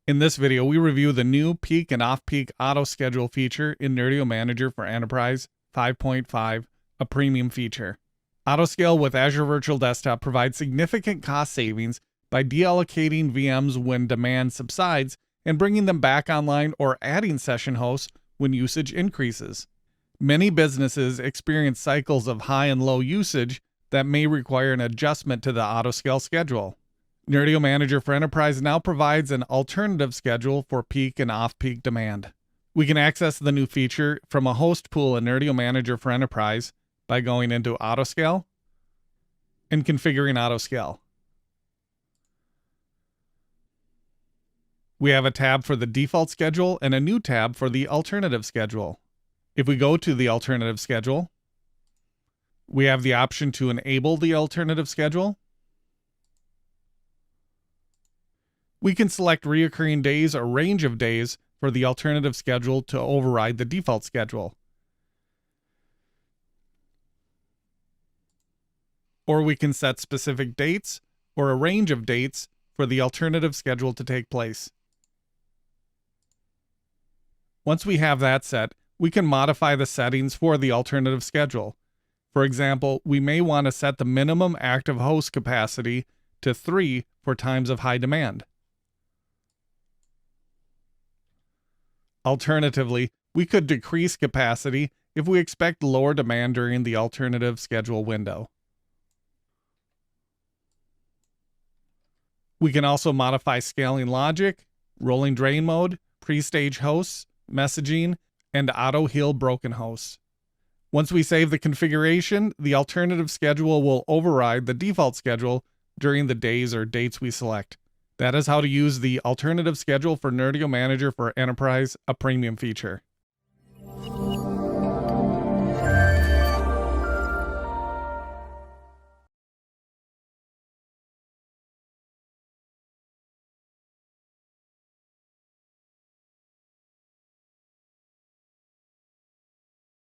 In this video, we review the new peak and off-peak auto schedule feature in Nerdio Manager for Enterprise 5.5, a premium feature. Autoscale with Azure Virtual Desktop provides significant cost savings by deallocating VMs when demand subsides and bringing them back online or adding session hosts when usage increases. Many businesses experience cycles of high and low usage that may require an adjustment to the autoscale schedule. Nerdio Manager for Enterprise now provides an alternative schedule for peak and off-peak demand. We can access the new feature from a host pool in Nerdio Manager for Enterprise by going into Autoscale and configuring Autoscale. We have a tab for the default schedule and a new tab for the alternative schedule. If we go to the alternative schedule, we have the option to enable the alternative schedule. We can select recurring days or range of days for the alternative schedule to override the default schedule. Or we can set specific dates or a range of dates for the alternative schedule to take place. Once we have that set, we can modify the settings for the alternative schedule. For example, we may want to set the minimum active host capacity to 3 for times of high demand. Alternatively, we could decrease capacity if we expect lower demand during the alternative schedule window. We can also modify scaling logic, rolling drain mode, pre-stage hosts, messaging, and auto-heal broken hosts. Once we save the configuration, the alternative schedule will override the default schedule during the days or dates we select. That is how to use the alternative schedule for Nerdio Manager for Enterprise, a premium feature.